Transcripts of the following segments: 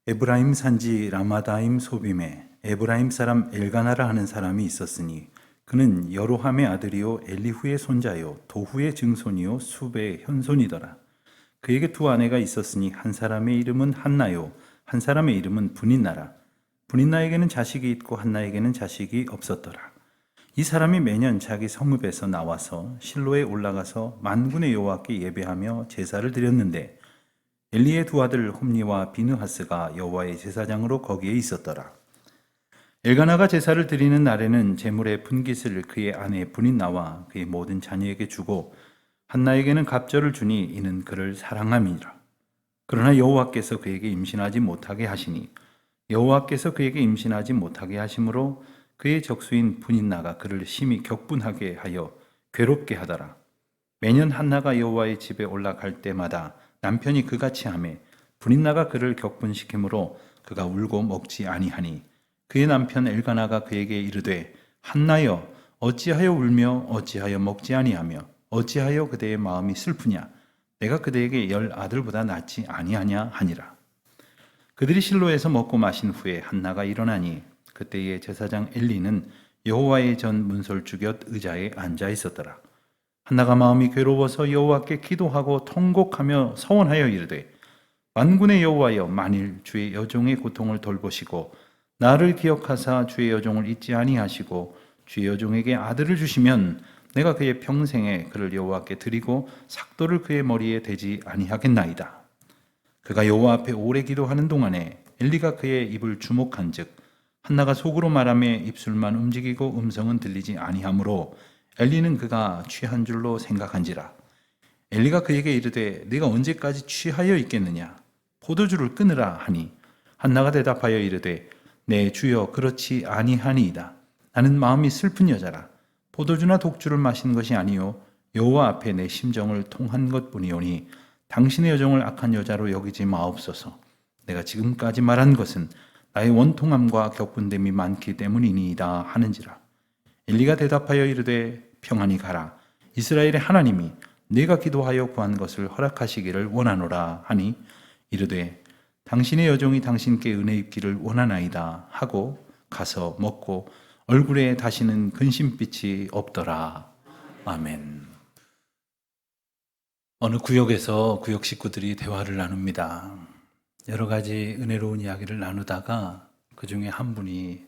에브라임 산지 라마다임 소빔에 에브라임 사람 엘가나라 하는 사람이 있었으니 그는 여로함의 아들이요 엘리후의 손자요 도후의 증손이요 숲의 현손이더라. 그에게 두 아내가 있었으니 한 사람의 이름은 한나요 한 사람의 이름은 분인나라. 분인나에게는 자식이 있고 한나에게는 자식이 없었더라. 이 사람이 매년 자기 성읍에서 나와서 실로에 올라가서 만군의 여호와께 예배하며 제사를 드렸는데 엘리의 두 아들 홈니와 비느하스가 여호와의 제사장으로 거기에 있었더라. 엘가나가 제사를 드리는 날에는 제물의 분깃을 그의 아내 분인나와 그의 모든 자녀에게 주고 한나에게는 갑절을 주니 이는 그를 사랑함이니라. 그러나 여호와께서 그에게 임신하지 못하게 하시니 여호와께서 그에게 임신하지 못하게 하심으로 그의 적수인 분인나가 그를 심히 격분하게 하여 괴롭게 하더라. 매년 한나가 여호와의 집에 올라갈 때마다 남편이 그같이 하매 분인나가 그를 격분시키므로 그가 울고 먹지 아니하니 그의 남편 엘가나가 그에게 이르되 한나여 어찌하여 울며 어찌하여 먹지 아니하며 어찌하여 그대의 마음이 슬프냐 내가 그대에게 10 아들보다 낫지 아니하냐 하니라. 그들이 실로에서 먹고 마신 후에 한나가 일어나니 그때의 제사장 엘리는 여호와의 전 문설주곁 의자에 앉아 있었더라. 한나가 마음이 괴로워서 여호와께 기도하고 통곡하며 서원하여 이르되 만군의 여호와여 만일 주의 여종의 고통을 돌보시고 나를 기억하사 주의 여종을 잊지 아니하시고 주의 여종에게 아들을 주시면 내가 그의 평생에 그를 여호와께 드리고 삭도를 그의 머리에 대지 아니하겠나이다. 그가 여호와 앞에 오래 기도하는 동안에 엘리가 그의 입을 주목한즉 한나가 속으로 말하며 입술만 움직이고 음성은 들리지 아니하므로 엘리는 그가 취한 줄로 생각한지라. 엘리가 그에게 이르되 네가 언제까지 취하여 있겠느냐 포도주를 끊으라 하니 한나가 대답하여 이르되 내 주여 그렇지 아니하니이다. 나는 마음이 슬픈 여자라. 포도주나 독주를 마신 것이 아니요 여호와 앞에 내 심정을 통한 것뿐이오니 당신의 여종을 악한 여자로 여기지 마옵소서. 내가 지금까지 말한 것은 나의 원통함과 격분됨이 많기 때문이니이다 하는지라. 엘리가 대답하여 이르되 평안히 가라. 이스라엘의 하나님이 네가 기도하여 구한 것을 허락하시기를 원하노라 하니 이르되 당신의 여종이 당신께 은혜 입기를 원하나이다 하고 가서 먹고 얼굴에 다시는 근심빛이 없더라. 아멘. 어느 구역에서 구역 식구들이 대화를 나눕니다. 여러 가지 은혜로운 이야기를 나누다가 그 중에 한 분이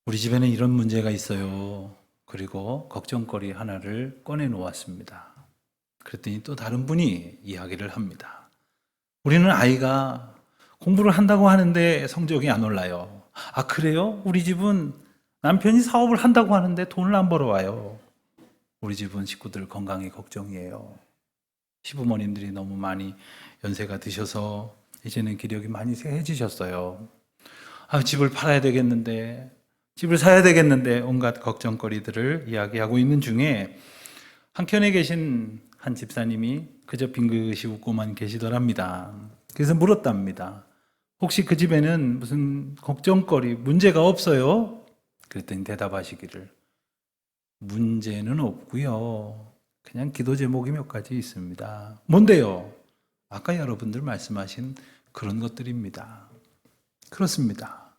우리 집에는 이런 문제가 있어요. 그리고 걱정거리 하나를 꺼내 놓았습니다. 그랬더니 또 다른 분이 이야기를 합니다. 우리는 아이가 공부를 한다고 하는데 성적이 안 올라요. 아, 그래요? 우리 집은 남편이 사업을 한다고 하는데 돈을 안 벌어와요. 우리 집은 식구들 건강이 걱정이에요. 시부모님들이 너무 많이 연세가 드셔서 이제는 기력이 많이 세해지셨어요. 아, 집을 팔아야 되겠는데, 집을 사야 되겠는데 온갖 걱정거리들을 이야기하고 있는 중에 한켠에 계신 한 집사님이 그저 빙긋이 웃고만 계시더랍니다. 그래서 물었답니다. 혹시 그 집에는 무슨 걱정거리, 문제가 없어요? 그랬더니 대답하시기를 문제는 없고요. 그냥 기도 제목이 몇 가지 있습니다. 뭔데요? 아까 여러분들 말씀하신 그런 것들입니다. 그렇습니다.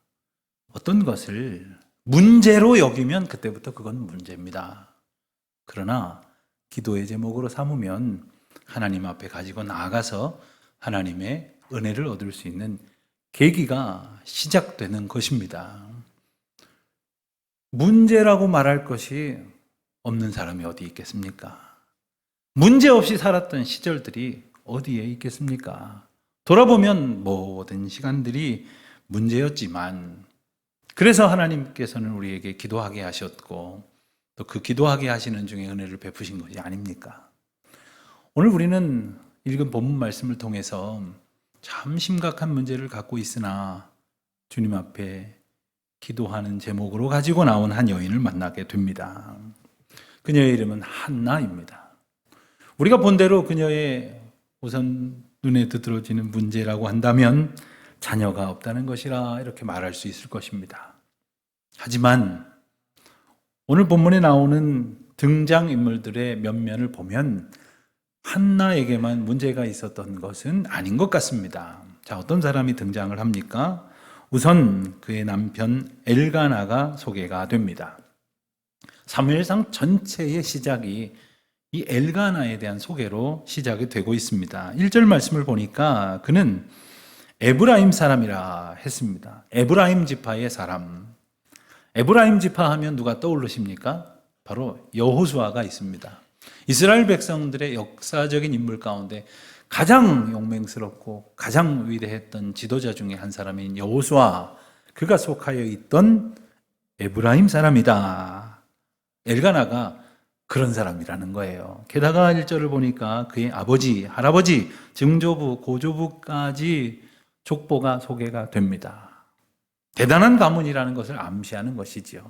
어떤 것을 문제로 여기면 그때부터 그건 문제입니다. 그러나 기도의 제목으로 삼으면 하나님 앞에 가지고 나아가서 하나님의 은혜를 얻을 수 있는 계기가 시작되는 것입니다. 문제라고 말할 것이 없는 사람이 어디 있겠습니까? 문제 없이 살았던 시절들이 어디에 있겠습니까? 돌아보면 모든 시간들이 문제였지만 그래서 하나님께서는 우리에게 기도하게 하셨고 또 그 기도하게 하시는 중에 은혜를 베푸신 것이 아닙니까? 오늘 우리는 읽은 본문 말씀을 통해서 참 심각한 문제를 갖고 있으나 주님 앞에 기도하는 제목으로 가지고 나온 한 여인을 만나게 됩니다. 그녀의 이름은 한나입니다. 우리가 본대로 그녀의 우선 눈에 두드러지는 문제라고 한다면 자녀가 없다는 것이라 이렇게 말할 수 있을 것입니다. 하지만 오늘 본문에 나오는 등장인물들의 면면을 보면 한나에게만 문제가 있었던 것은 아닌 것 같습니다. 자, 어떤 사람이 등장을 합니까? 우선 그의 남편 엘가나가 소개가 됩니다. 사무엘상 전체의 시작이 이 엘가나에 대한 소개로 시작이 되고 있습니다. 1절 말씀을 보니까 그는 에브라임 사람이라 했습니다. 에브라임 지파의 사람. 에브라임 지파 하면 누가 떠오르십니까? 바로 여호수아가 있습니다. 이스라엘 백성들의 역사적인 인물 가운데 가장 용맹스럽고 가장 위대했던 지도자 중에 한 사람인 여호수아, 그가 속하여 있던 에브라임 사람이다. 엘가나가 그런 사람이라는 거예요. 게다가 1절을 보니까 그의 아버지, 할아버지, 증조부, 고조부까지 족보가 소개가 됩니다. 대단한 가문이라는 것을 암시하는 것이지요.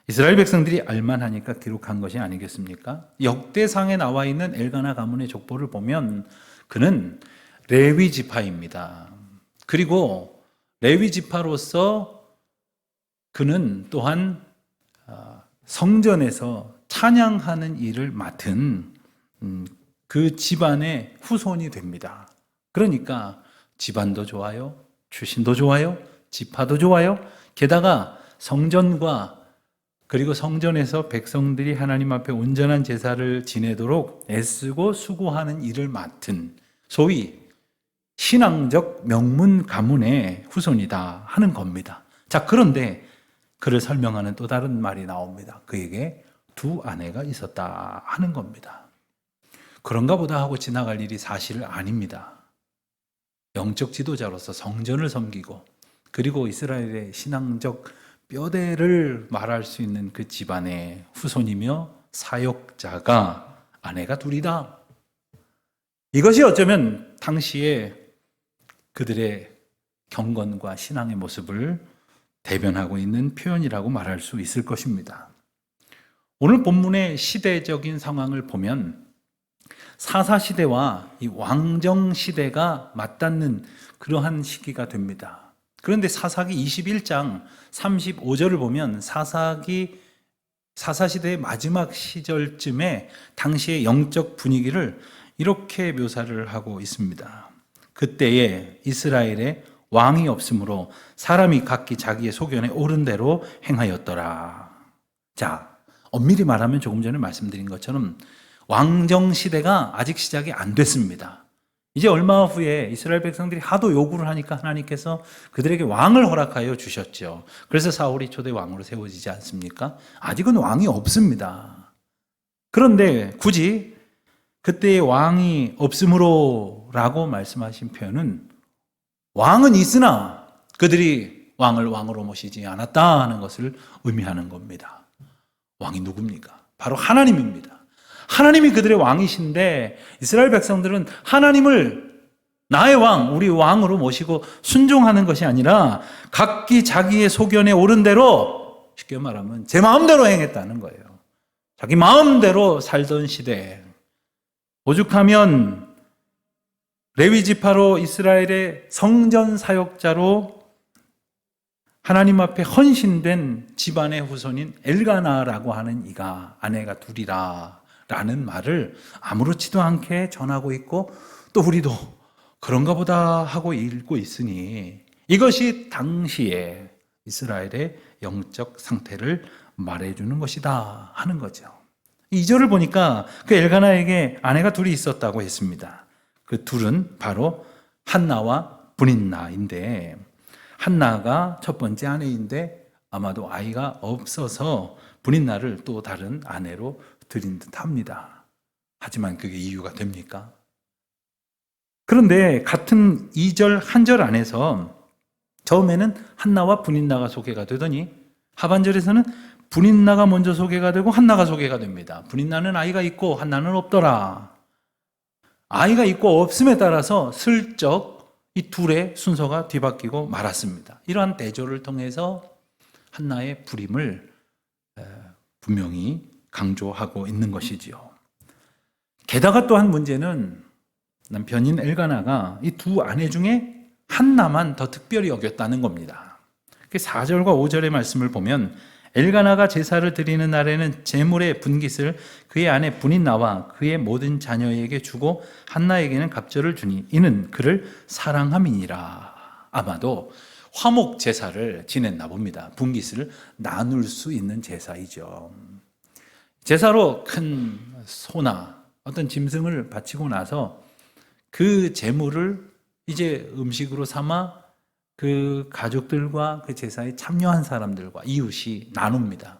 이스라엘 백성들이 알만하니까 기록한 것이 아니겠습니까? 역대상에 나와 있는 엘가나 가문의 족보를 보면 그는 레위 지파입니다. 그리고 레위 지파로서 그는 또한 성전에서 찬양하는 일을 맡은 그 집안의 후손이 됩니다. 그러니까 집안도 좋아요, 출신도 좋아요, 지파도 좋아요. 게다가 성전과 그리고 성전에서 백성들이 하나님 앞에 온전한 제사를 지내도록 애쓰고 수고하는 일을 맡은 소위 신앙적 명문 가문의 후손이다 하는 겁니다. 자, 그런데 그를 설명하는 또 다른 말이 나옵니다. 그에게 두 아내가 있었다 하는 겁니다. 그런가 보다 하고 지나갈 일이 사실 아닙니다. 영적 지도자로서 성전을 섬기고 그리고 이스라엘의 신앙적 뼈대를 말할 수 있는 그 집안의 후손이며 사역자가 아내가 둘이다. 이것이 어쩌면 당시에 그들의 경건과 신앙의 모습을 대변하고 있는 표현이라고 말할 수 있을 것입니다. 오늘 본문의 시대적인 상황을 보면 사사시대와 이 왕정시대가 맞닿는 그러한 시기가 됩니다. 그런데 사사기 21장 35절을 보면 사사시대의 마지막 시절쯤에 당시의 영적 분위기를 이렇게 묘사를 하고 있습니다. 그때에 이스라엘에 왕이 없으므로 사람이 각기 자기의 소견에 옳은 대로 행하였더라. 자, 엄밀히 말하면 조금 전에 말씀드린 것처럼 왕정시대가 아직 시작이 안 됐습니다. 이제 얼마 후에 이스라엘 백성들이 하도 요구를 하니까 하나님께서 그들에게 왕을 허락하여 주셨죠. 그래서 사울이 초대 왕으로 세워지지 않습니까? 아직은 왕이 없습니다. 그런데 굳이 그때의 왕이 없으므로 라고 말씀하신 표현은 왕은 있으나 그들이 왕을 왕으로 모시지 않았다 하는 것을 의미하는 겁니다. 왕이 누굽니까? 바로 하나님입니다. 하나님이 그들의 왕이신데 이스라엘 백성들은 하나님을 나의 왕, 우리 왕으로 모시고 순종하는 것이 아니라 각기 자기의 소견에 옳은 대로, 쉽게 말하면 제 마음대로 행했다는 거예요. 자기 마음대로 살던 시대. 오죽하면 레위 지파로 이스라엘의 성전 사역자로 하나님 앞에 헌신된 집안의 후손인 엘가나라고 하는 이가 아내가 둘이라 라는 말을 아무렇지도 않게 전하고 있고 또 우리도 그런가 보다 하고 읽고 있으니 이것이 당시의 이스라엘의 영적 상태를 말해주는 것이다 하는 거죠. 2절을 보니까 그 엘가나에게 아내가 둘이 있었다고 했습니다. 그 둘은 바로 한나와 브닌나인데 한나가 첫 번째 아내인데 아마도 아이가 없어서 브닌나를 또 다른 아내로 드린 듯합니다. 하지만 그게 이유가 됩니까? 그런데 같은 2절 한 절 안에서 처음에는 한나와 브닌나가 소개가 되더니 하반절에서는 브닌나가 먼저 소개가 되고 한나가 소개가 됩니다. 브닌나는 아이가 있고 한나는 없더라. 아이가 있고 없음에 따라서 슬쩍 이 둘의 순서가 뒤바뀌고 말았습니다. 이러한 대조를 통해서 한나의 불임을 분명히 강조하고 있는 것이지요. 게다가 또 한 문제는 남편인 엘가나가 이 두 아내 중에 한나만 더 특별히 여겼다는 겁니다. 4절과 5절의 말씀을 보면 엘가나가 제사를 드리는 날에는 제물의 분깃을 그의 아내 브닛나와 그의 모든 자녀에게 주고 한나에게는 갑절을 주니 이는 그를 사랑함이니라. 아마도 화목 제사를 지냈나 봅니다. 분깃을 나눌 수 있는 제사이죠. 제사로 큰 소나 어떤 짐승을 바치고 나서 그 제물을 이제 음식으로 삼아 그 가족들과 그 제사에 참여한 사람들과 이웃이 나눕니다.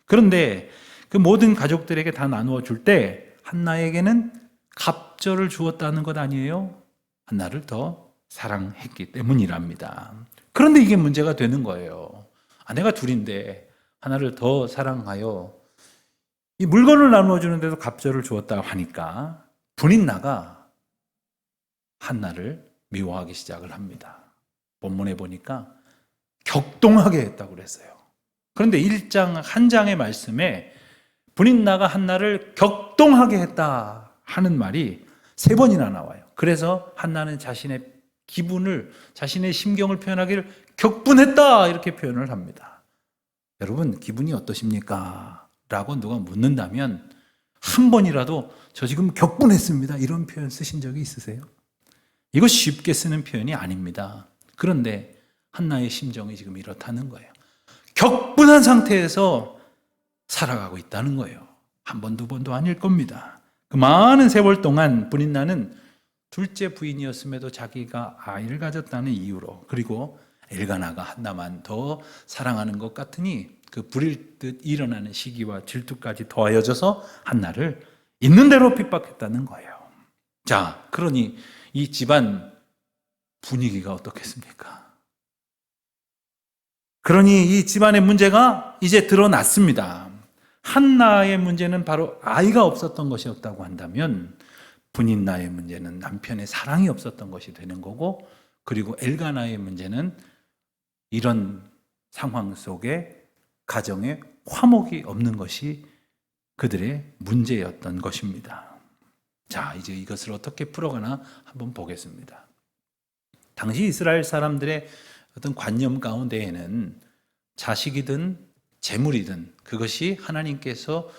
그런데 그 모든 가족들에게 다 나누어 줄 때 한나에게는 갑절을 주었다는 것 아니에요? 한나를 더 사랑했기 때문이랍니다. 그런데 이게 문제가 되는 거예요. 아내가 둘인데 하나를 더 사랑하여 이 물건을 나누어 주는데도 갑절을 주었다고 하니까 브닛나가 한나를 미워하기 시작을 합니다. 본문에 보니까 격동하게 했다고 그랬어요. 그런데 1장 한 장의 말씀에 브닛나가 한나를 격동하게 했다 하는 말이 3번이나 나와요. 그래서 한나는 자신의 기분을, 자신의 심경을 표현하기를 격분했다 이렇게 표현을 합니다. 여러분 기분이 어떠십니까? 라고 누가 묻는다면 한 번이라도 저 지금 격분했습니다 이런 표현 쓰신 적이 있으세요? 이거 쉽게 쓰는 표현이 아닙니다. 그런데 한나의 심정이 지금 이렇다는 거예요. 격분한 상태에서 살아가고 있다는 거예요. 한 번, 두 번도 아닐 겁니다. 그 많은 세월 동안 브닛나는 둘째 부인이었음에도 자기가 아이를 가졌다는 이유로, 그리고 엘가나가 한나만 더 사랑하는 것 같으니 그 불일 듯 일어나는 시기와 질투까지 더하여져서 한나를 있는 대로 핍박했다는 거예요. 자, 그러니 이 집안 분위기가 어떻겠습니까? 그러니 이 집안의 문제가 이제 드러났습니다. 한나의 문제는 바로 아이가 없었던 것이었다고 한다면 브닛나의 문제는 남편의 사랑이 없었던 것이 되는 거고, 그리고 엘가나의 문제는 이런 상황 속에 가정에 화목이 없는 것이 그들의 문제였던 것입니다. 자, 이제 이것을 어떻게 풀어가나 한번 보겠습니다. 당시 이스라엘 사람들의 어떤 관념 가운데에는 자식이든 재물이든 그것이 하나님께서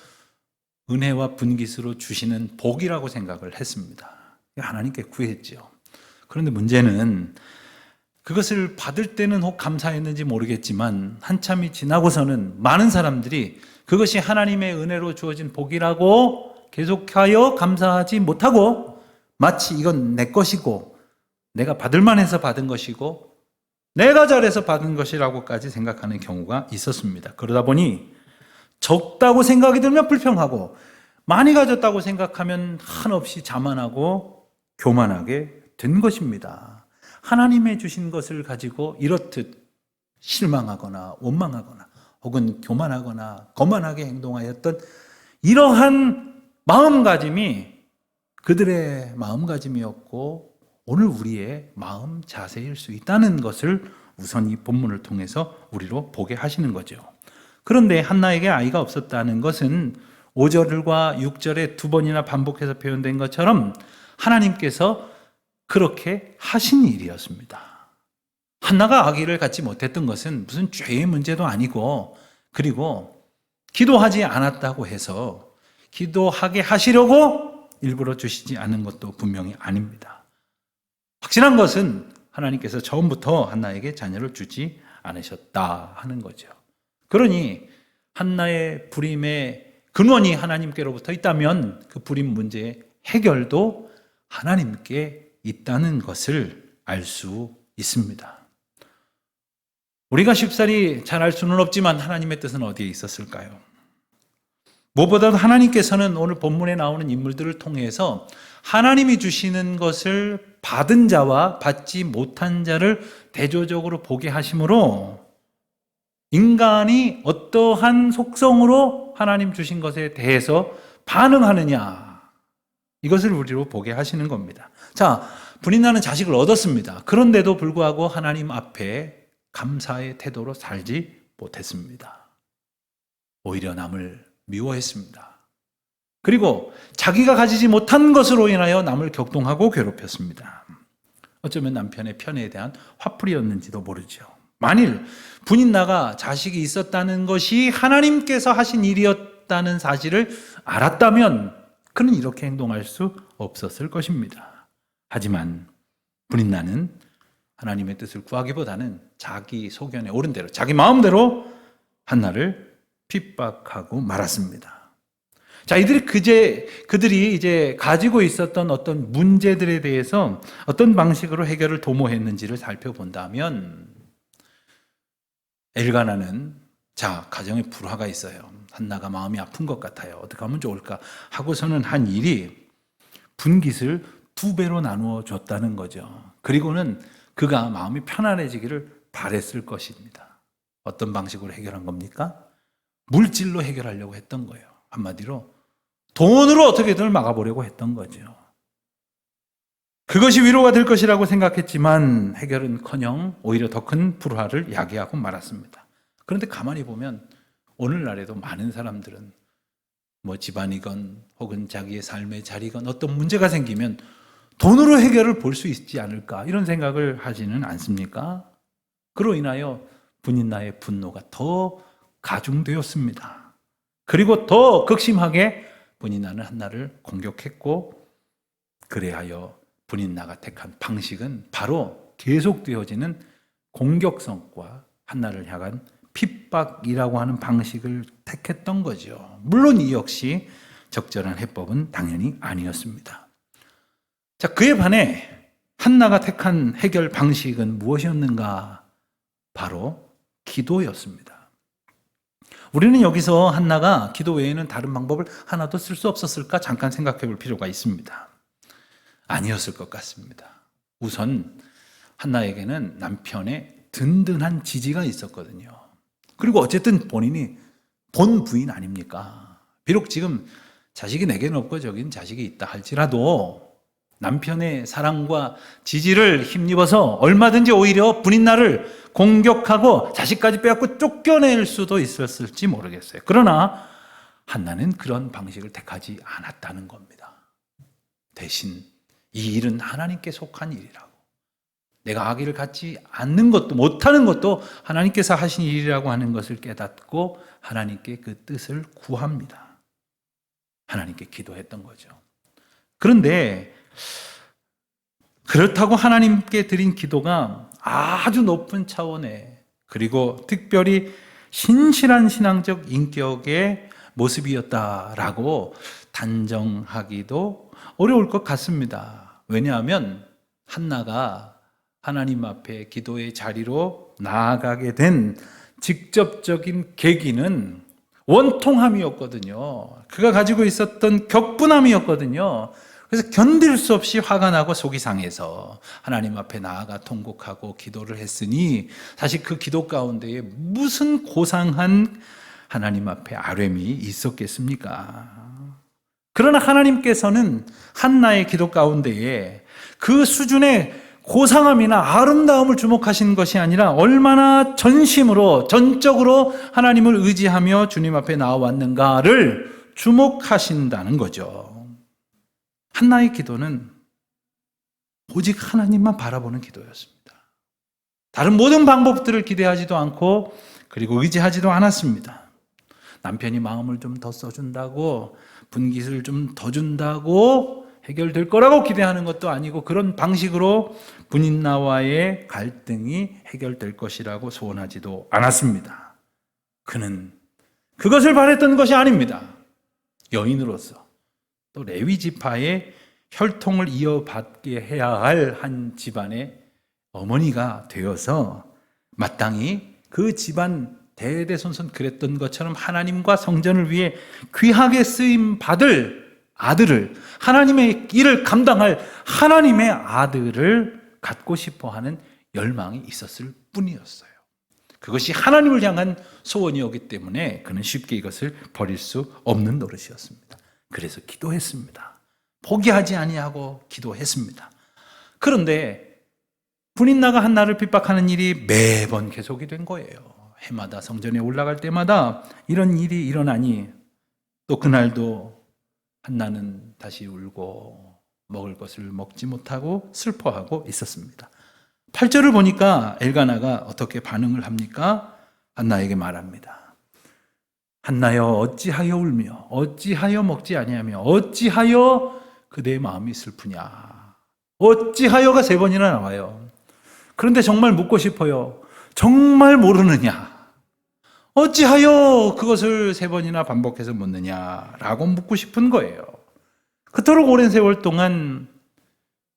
은혜와 분깃으로 주시는 복이라고 생각을 했습니다. 하나님께 구했죠. 그런데 문제는 그것을 받을 때는 혹 감사했는지 모르겠지만 한참이 지나고서는 많은 사람들이 그것이 하나님의 은혜로 주어진 복이라고 계속하여 감사하지 못하고 마치 이건 내 것이고 내가 받을 만해서 받은 것이고 내가 잘해서 받은 것이라고까지 생각하는 경우가 있었습니다. 그러다 보니 적다고 생각이 들면 불평하고 많이 가졌다고 생각하면 한없이 자만하고 교만하게 된 것입니다. 하나님의 주신 것을 가지고 이렇듯 실망하거나 원망하거나 혹은 교만하거나 거만하게 행동하였던 이러한 마음가짐이 그들의 마음가짐이었고 오늘 우리의 마음 자세일 수 있다는 것을 우선 이 본문을 통해서 우리로 보게 하시는 거죠. 그런데 한나에게 아이가 없었다는 것은 5절과 6절에 2번이나 반복해서 표현된 것처럼 하나님께서 그렇게 하신 일이었습니다. 한나가 아기를 갖지 못했던 것은 무슨 죄의 문제도 아니고, 그리고 기도하지 않았다고 해서 기도하게 하시려고 일부러 주시지 않은 것도 분명히 아닙니다. 확실한 것은 하나님께서 처음부터 한나에게 자녀를 주지 않으셨다 하는 거죠. 그러니 한나의 불임의 근원이 하나님께로부터 있다면 그 불임 문제의 해결도 하나님께 있다는 것을 알 수 있습니다. 우리가 쉽사리 잘 알 수는 없지만 하나님의 뜻은 어디에 있었을까요? 무엇보다도 하나님께서는 오늘 본문에 나오는 인물들을 통해서 하나님이 주시는 것을 받은 자와 받지 못한 자를 대조적으로 보게 하심으로 인간이 어떠한 속성으로 하나님 주신 것에 대해서 반응하느냐, 이것을 우리로 보게 하시는 겁니다. 자, 브닛나는 자식을 얻었습니다. 그런데도 불구하고 하나님 앞에 감사의 태도로 살지 못했습니다. 오히려 남을 미워했습니다. 그리고 자기가 가지지 못한 것으로 인하여 남을 격동하고 괴롭혔습니다. 어쩌면 남편의 편에 대한 화풀이였는지도 모르죠. 만일 분인나가 자식이 있었다는 것이 하나님께서 하신 일이었다는 사실을 알았다면 그는 이렇게 행동할 수 없었을 것입니다. 하지만 분인나는 하나님의 뜻을 구하기보다는 자기 소견에 오른 대로, 자기 마음대로 한나를 핍박하고 말았습니다. 자, 그들이 이제 가지고 있었던 어떤 문제들에 대해서 어떤 방식으로 해결을 도모했는지를 살펴본다면, 엘가나는 자, 가정에 불화가 있어요. 한나가 마음이 아픈 것 같아요. 어떻게 하면 좋을까 하고서는 한 일이 분깃을 2배로 나누어 줬다는 거죠. 그리고는 그가 마음이 편안해지기를 바랬을 것입니다. 어떤 방식으로 해결한 겁니까? 물질로 해결하려고 했던 거예요. 한마디로 돈으로 어떻게든 막아보려고 했던 거죠. 그것이 위로가 될 것이라고 생각했지만 해결은커녕 오히려 더 큰 불화를 야기하고 말았습니다. 그런데 가만히 보면 오늘날에도 많은 사람들은 집안이건 혹은 자기의 삶의 자리건 어떤 문제가 생기면 돈으로 해결을 볼 수 있지 않을까 이런 생각을 하지는 않습니까? 그로 인하여 분인나의 분노가 더 가중되었습니다. 그리고 더 극심하게 분인나는 한나를 공격했고, 그래하여 분인나가 택한 방식은 바로 계속되어지는 공격성과 한나를 향한 핍박이라고 하는 방식을 택했던 거죠. 물론 이 역시 적절한 해법은 당연히 아니었습니다. 자, 그에 반해 한나가 택한 해결 방식은 무엇이었는가? 바로 기도였습니다. 우리는 여기서 한나가 기도 외에는 다른 방법을 하나도 쓸 수 없었을까 잠깐 생각해 볼 필요가 있습니다. 아니었을 것 같습니다. 우선 한나에게는 남편의 든든한 지지가 있었거든요. 그리고 어쨌든 본인이 본 부인 아닙니까? 비록 지금 자식이 내게는 없고 저긴 자식이 있다 할지라도 남편의 사랑과 지지를 힘입어서 얼마든지 오히려 분인나를 공격하고 자식까지 빼앗고 쫓겨낼 수도 있었을지 모르겠어요. 그러나 한나는 그런 방식을 택하지 않았다는 겁니다. 대신 이 일은 하나님께 속한 일이라고, 내가 악의를 갖지 않는 것도 못하는 것도 하나님께서 하신 일이라고 하는 것을 깨닫고 하나님께 그 뜻을 구합니다. 하나님께 기도했던 거죠. 그런데 그렇다고 하나님께 드린 기도가 아주 높은 차원의, 그리고 특별히 신실한 신앙적 인격의 모습이었다라고 단정하기도 어려울 것 같습니다. 왜냐하면 한나가 하나님 앞에 기도의 자리로 나아가게 된 직접적인 계기는 원통함이었거든요. 그가 가지고 있었던 격분함이었거든요. 그래서 견딜 수 없이 화가 나고 속이 상해서 하나님 앞에 나아가 통곡하고 기도를 했으니 사실 그 기도 가운데에 무슨 고상한 하나님 앞에 아뢰미 있었겠습니까? 그러나 하나님께서는 한나의 기도 가운데에 그 수준의 고상함이나 아름다움을 주목하신 것이 아니라 얼마나 전심으로 전적으로 하나님을 의지하며 주님 앞에 나와왔는가를 주목하신다는 거죠. 한나의 기도는 오직 하나님만 바라보는 기도였습니다. 다른 모든 방법들을 기대하지도 않고 그리고 의지하지도 않았습니다. 남편이 마음을 좀 더 써준다고, 분깃을 좀 더 준다고 해결될 거라고 기대하는 것도 아니고 그런 방식으로 분인나와의 갈등이 해결될 것이라고 소원하지도 않았습니다. 그는 그것을 바랬던 것이 아닙니다. 여인으로서 또 레위 지파의 혈통을 이어받게 해야 할 한 집안의 어머니가 되어서 마땅히 그 집안 대대손손 그랬던 것처럼 하나님과 성전을 위해 귀하게 쓰임 받을 아들을, 하나님의 일을 감당할 하나님의 아들을 갖고 싶어 하는 열망이 있었을 뿐이었어요. 그것이 하나님을 향한 소원이었기 때문에 그는 쉽게 이것을 버릴 수 없는 노릇이었습니다. 그래서 기도했습니다. 포기하지 아니하고 기도했습니다. 그런데 분인나가 한나를 핍박하는 일이 매번 계속이 된 거예요. 해마다 성전에 올라갈 때마다 이런 일이 일어나니 또 그날도 한나는 다시 울고 먹을 것을 먹지 못하고 슬퍼하고 있었습니다. 8절을 보니까 엘가나가 어떻게 반응을 합니까? 한나에게 말합니다. 한나여 어찌하여 울며 어찌하여 먹지 아니하며 어찌하여 그대의 마음이 슬프냐. 어찌하여가 3번이나 나와요. 그런데 정말 묻고 싶어요. 정말 모르느냐? 어찌하여 그것을 3번이나 반복해서 묻느냐라고 묻고 싶은 거예요. 그토록 오랜 세월 동안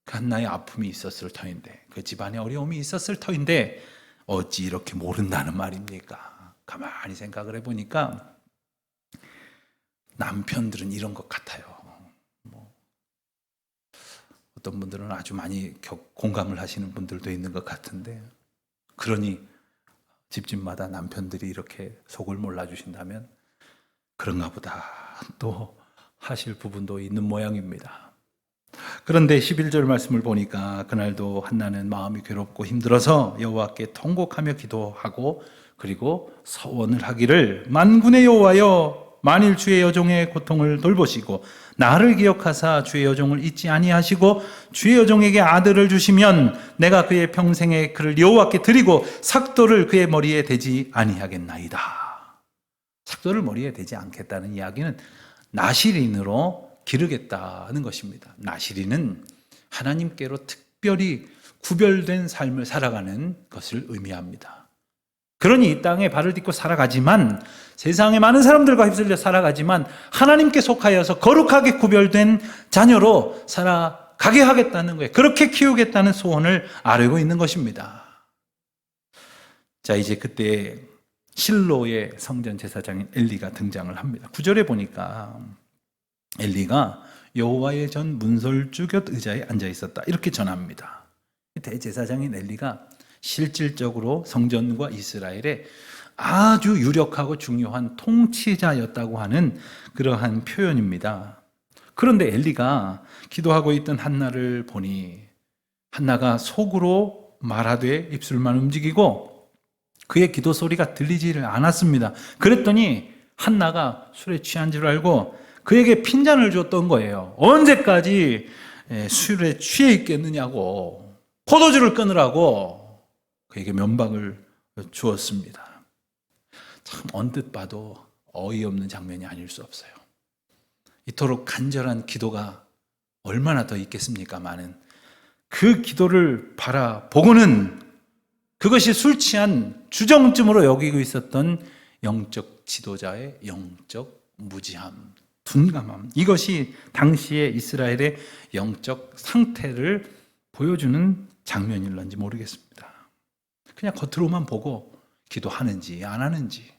한나의 아픔이 있었을 터인데, 그 집안에 어려움이 있었을 터인데 어찌 이렇게 모른다는 말입니까? 가만히 생각을 해보니까 남편들은 이런 것 같아요. 어떤 분들은 아주 많이 공감을 하시는 분들도 있는 것 같은데, 그러니 집집마다 남편들이 이렇게 속을 몰라주신다면 그런가 보다 또 하실 부분도 있는 모양입니다. 그런데 11절 말씀을 보니까 그날도 한나는 마음이 괴롭고 힘들어서 여호와께 통곡하며 기도하고 그리고 서원을 하기를, 만군의 여호와여 만일 주의 여종의 고통을 돌보시고 나를 기억하사 주의 여종을 잊지 아니하시고 주의 여종에게 아들을 주시면 내가 그의 평생에 그를 여호와께 드리고 삭도를 그의 머리에 대지 아니하겠나이다. 삭도를 머리에 대지 않겠다는 이야기는 나시린으로 기르겠다는 것입니다. 나시린은 하나님께로 특별히 구별된 삶을 살아가는 것을 의미합니다. 그러니 이 땅에 발을 딛고 살아가지만, 세상에 많은 사람들과 휩쓸려 살아가지만 하나님께 속하여서 거룩하게 구별된 자녀로 살아가게 하겠다는 거예요. 그렇게 키우겠다는 소원을 아뢰고 있는 것입니다. 자, 이제 그때 실로의 성전 제사장인 엘리가 등장을 합니다. 9절에 보니까 엘리가 여호와의 전 문설주 곁 의자에 앉아 있었다, 이렇게 전합니다. 대제사장인 엘리가 실질적으로 성전과 이스라엘의 아주 유력하고 중요한 통치자였다고 하는 그러한 표현입니다. 그런데 엘리가 기도하고 있던 한나를 보니 한나가 속으로 말하되 입술만 움직이고 그의 기도 소리가 들리지를 않았습니다. 그랬더니 한나가 술에 취한 줄 알고 그에게 핀잔을 줬던 거예요. 언제까지 술에 취해 있겠느냐고, 포도주를 끊으라고 그에게 면박을 주었습니다. 참 언뜻 봐도 어이없는 장면이 아닐 수 없어요. 이토록 간절한 기도가 얼마나 더 있겠습니까마는 그 기도를 바라보고는 그것이 술 취한 주정쯤으로 여기고 있었던 영적 지도자의 영적 무지함, 둔감함, 이것이 당시의 이스라엘의 영적 상태를 보여주는 장면일런지 모르겠습니다. 그냥 겉으로만 보고 기도하는지 안 하는지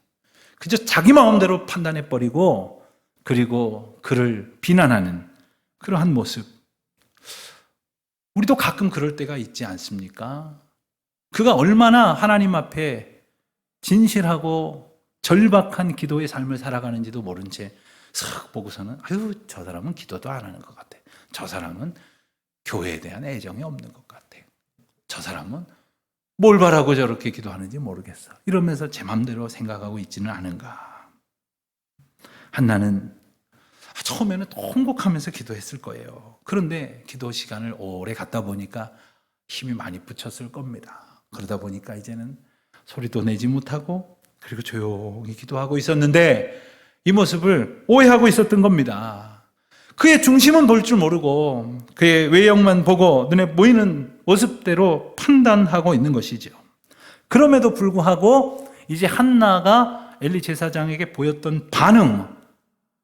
그저 자기 마음대로 판단해버리고 그리고 그를 비난하는 그러한 모습, 우리도 가끔 그럴 때가 있지 않습니까? 그가 얼마나 하나님 앞에 진실하고 절박한 기도의 삶을 살아가는지도 모른 채 슥 보고서는 아유, 저 사람은 기도도 안 하는 것 같아, 저 사람은 교회에 대한 애정이 없는 것 같아, 저 사람은 뭘 바라고 저렇게 기도하는지 모르겠어, 이러면서 제 맘대로 생각하고 있지는 않은가. 한나는 처음에는 통곡하면서 기도했을 거예요. 그런데 기도 시간을 오래 갖다 보니까 힘이 많이 붙였을 겁니다. 그러다 보니까 이제는 소리도 내지 못하고 그리고 조용히 기도하고 있었는데 이 모습을 오해하고 있었던 겁니다. 그의 중심은 볼 줄 모르고 그의 외형만 보고 눈에 보이는 모습대로 판단하고 있는 것이죠. 그럼에도 불구하고 이제 한나가 엘리 제사장에게 보였던 반응,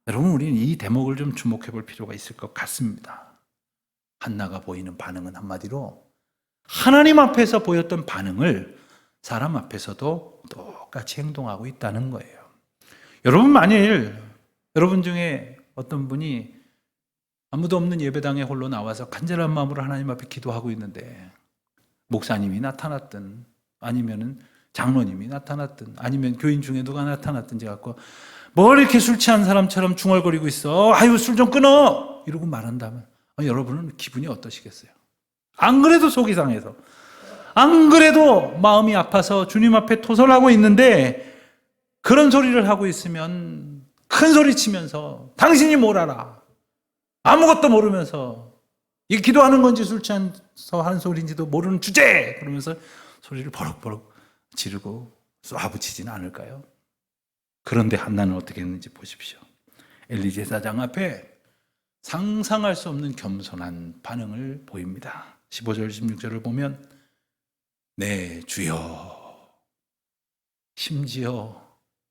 여러분 우리는 이 대목을 좀 주목해 볼 필요가 있을 것 같습니다. 한나가 보이는 반응은 한마디로 하나님 앞에서 보였던 반응을 사람 앞에서도 똑같이 행동하고 있다는 거예요. 여러분 만일 여러분 중에 어떤 분이 아무도 없는 예배당에 홀로 나와서 간절한 마음으로 하나님 앞에 기도하고 있는데 목사님이 나타났든 아니면 장로님이 나타났든 아니면 교인 중에 누가 나타났든지 갖고 뭘 이렇게 술 취한 사람처럼 중얼거리고 있어, 아유 술 좀 끊어, 이러고 말한다면 여러분은 기분이 어떠시겠어요? 안 그래도 속이 상해서, 안 그래도 마음이 아파서 주님 앞에 토설하고 있는데 그런 소리를 하고 있으면 큰 소리 치면서 당신이 뭘 알아, 아무것도 모르면서 이게 기도하는 건지 술 취해서 하는 소리인지도 모르는 주제! 그러면서 소리를 버럭버럭 지르고 쏴붙이지는 않을까요? 그런데 한나는 어떻게 했는지 보십시오. 엘리 제사장 앞에 상상할 수 없는 겸손한 반응을 보입니다. 15절 16절을 보면 네 주여, 심지어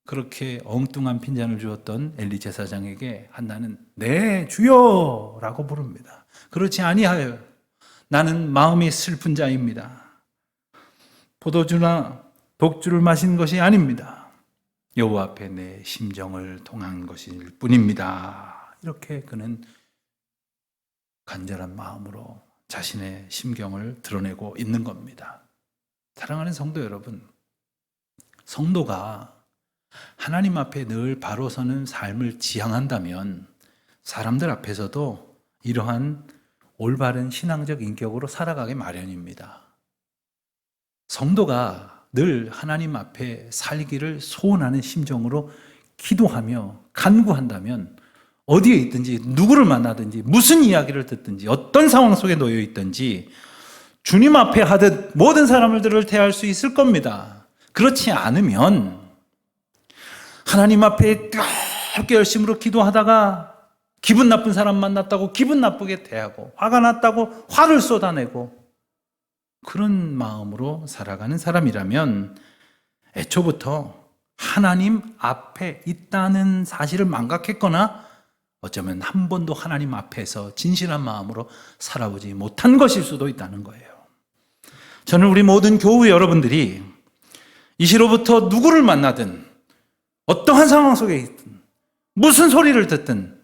그렇게 엉뚱한 핀잔을 주었던 엘리 제사장에게 한나는 네 주여 라고 부릅니다. 그렇지 아니하여 나는 마음이 슬픈 자입니다. 포도주나 독주를 마신 것이 아닙니다. 여호와 앞에 내 심정을 통한 것일 뿐입니다. 이렇게 그는 간절한 마음으로 자신의 심경을 드러내고 있는 겁니다. 사랑하는 성도 여러분, 성도가 하나님 앞에 늘 바로 서는 삶을 지향한다면 사람들 앞에서도 이러한 올바른 신앙적 인격으로 살아가기 마련입니다. 성도가 늘 하나님 앞에 살기를 소원하는 심정으로 기도하며 간구한다면 어디에 있든지 누구를 만나든지 무슨 이야기를 듣든지 어떤 상황 속에 놓여 있든지 주님 앞에 하듯 모든 사람들을 대할 수 있을 겁니다. 그렇지 않으면 하나님 앞에 뜨겁게 열심으로 기도하다가 기분 나쁜 사람 만났다고 기분 나쁘게 대하고 화가 났다고 화를 쏟아내고 그런 마음으로 살아가는 사람이라면 애초부터 하나님 앞에 있다는 사실을 망각했거나 어쩌면 한 번도 하나님 앞에서 진실한 마음으로 살아보지 못한 것일 수도 있다는 거예요. 저는 우리 모든 교우 여러분들이 이 시로부터 누구를 만나든 어떠한 상황 속에 있든 무슨 소리를 듣든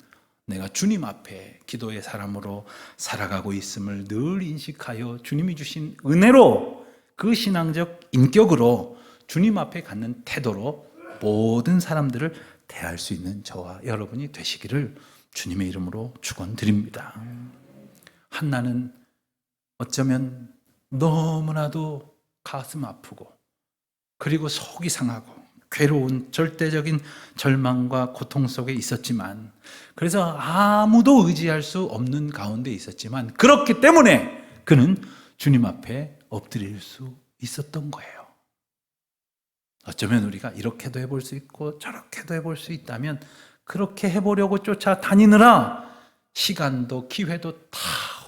내가 주님 앞에 기도의 사람으로 살아가고 있음을 늘 인식하여 주님이 주신 은혜로 그 신앙적 인격으로 주님 앞에 갖는 태도로 모든 사람들을 대할 수 있는 저와 여러분이 되시기를 주님의 이름으로 축원드립니다. 한나는 어쩌면 너무나도 가슴 아프고 그리고 속이 상하고 괴로운 절대적인 절망과 고통 속에 있었지만 그래서 아무도 의지할 수 없는 가운데 있었지만 그렇기 때문에 그는 주님 앞에 엎드릴 수 있었던 거예요. 어쩌면 우리가 이렇게도 해볼 수 있고 저렇게도 해볼 수 있다면 그렇게 해보려고 쫓아다니느라 시간도 기회도 다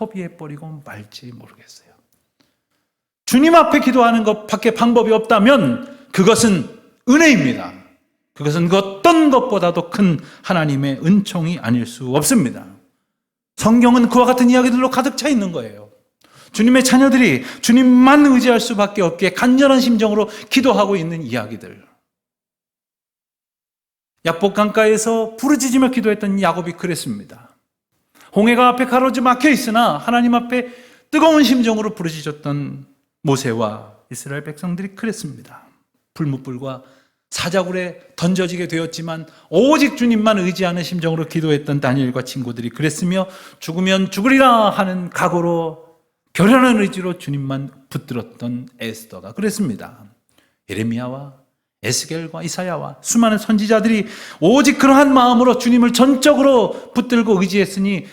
허비해버리고 말지 모르겠어요. 주님 앞에 기도하는 것밖에 방법이 없다면 그것은 은혜입니다. 그것은 그 어떤 것보다도 큰 하나님의 은총이 아닐 수 없습니다. 성경은 그와 같은 이야기들로 가득 차 있는 거예요. 주님의 자녀들이 주님만 의지할 수밖에 없기에 간절한 심정으로 기도하고 있는 이야기들. 야복 강가에서 부르짖으며 기도했던 야곱이 그랬습니다. 홍해가 앞에 가로지 막혀 있으나 하나님 앞에 뜨거운 심정으로 부르짖었던 모세와 이스라엘 백성들이 그랬습니다. 불뭇불과 사자굴에 던져지게 되었지만 오직 주님만 의지하는 심정으로 기도했던 다니엘과 친구들이 그랬으며 죽으면 죽으리라 하는 각오로 결연한 의지로 주님만 붙들었던 에스더가 그랬습니다. 예레미야와 에스겔과 이사야와 수많은 선지자들이 오직 그러한 마음으로 주님을 전적으로 붙들고 의지했으니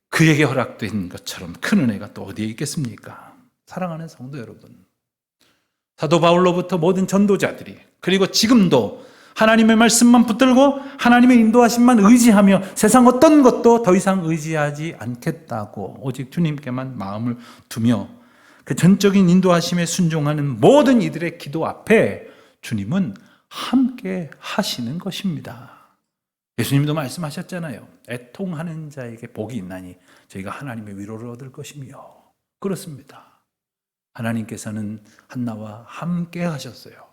그에게 허락된 것처럼 큰 은혜가 또 어디에 있겠습니까? 사랑하는 성도 여러분, 사도 바울로부터 모든 전도자들이 그리고 지금도 하나님의 말씀만 붙들고 하나님의 인도하심만 의지하며 세상 어떤 것도 더 이상 의지하지 않겠다고 오직 주님께만 마음을 두며 그 전적인 인도하심에 순종하는 모든 이들의 기도 앞에 주님은 함께 하시는 것입니다. 예수님도 말씀하셨잖아요. 애통하는 자에게 복이 있나니 저희가 하나님의 위로를 얻을 것이며 그렇습니다. 하나님께서는 한나와 함께 하셨어요.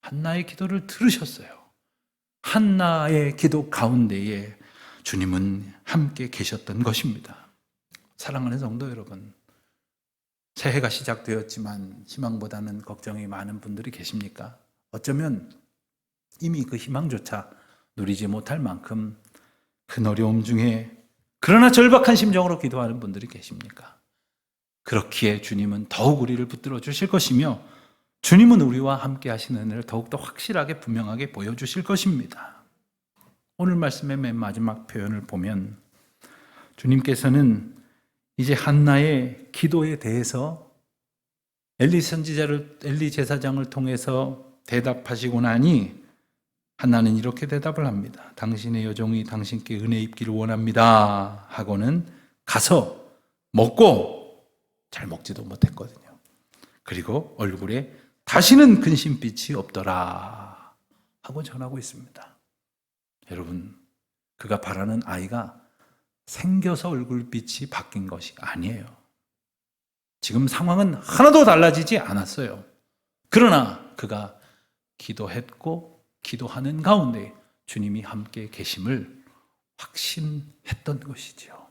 한나의 기도를 들으셨어요. 한나의 기도 가운데에 주님은 함께 계셨던 것입니다. 사랑하는 성도 여러분, 새해가 시작되었지만 희망보다는 걱정이 많은 분들이 계십니까? 어쩌면 이미 그 희망조차 누리지 못할 만큼 큰 어려움 중에 그러나 절박한 심정으로 기도하는 분들이 계십니까? 그렇기에 주님은 더욱 우리를 붙들어 주실 것이며 주님은 우리와 함께 하시는 은혜를 더욱더 확실하게 분명하게 보여주실 것입니다. 오늘 말씀의 맨 마지막 표현을 보면 주님께서는 이제 한나의 기도에 대해서 엘리 제사장을 통해서 대답하시고 나니 한나는 이렇게 대답을 합니다. 당신의 여종이 당신께 은혜 입기를 원합니다 하고는 가서 먹고 잘 먹지도 못했거든요. 그리고 얼굴에 다시는 근심빛이 없더라 하고 전하고 있습니다. 여러분, 그가 바라는 아이가 생겨서 얼굴빛이 바뀐 것이 아니에요. 지금 상황은 하나도 달라지지 않았어요. 그러나 그가 기도했고 기도하는 가운데 주님이 함께 계심을 확신했던 것이죠.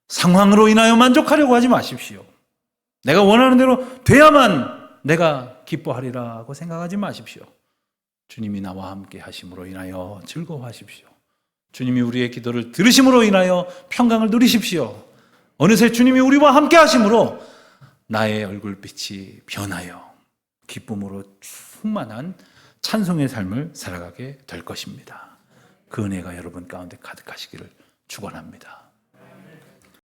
상황으로 인하여 만족하려고 하지 마십시오. 내가 원하는 대로 돼야만 내가 기뻐하리라고 생각하지 마십시오. 주님이 나와 함께 하심으로 인하여 즐거워하십시오. 주님이 우리의 기도를 들으심으로 인하여 평강을 누리십시오. 어느새 주님이 우리와 함께 하심으로 나의 얼굴빛이 변하여 기쁨으로 충만한 찬송의 삶을 살아가게 될 것입니다. 그 은혜가 여러분 가운데 가득하시기를 축원합니다.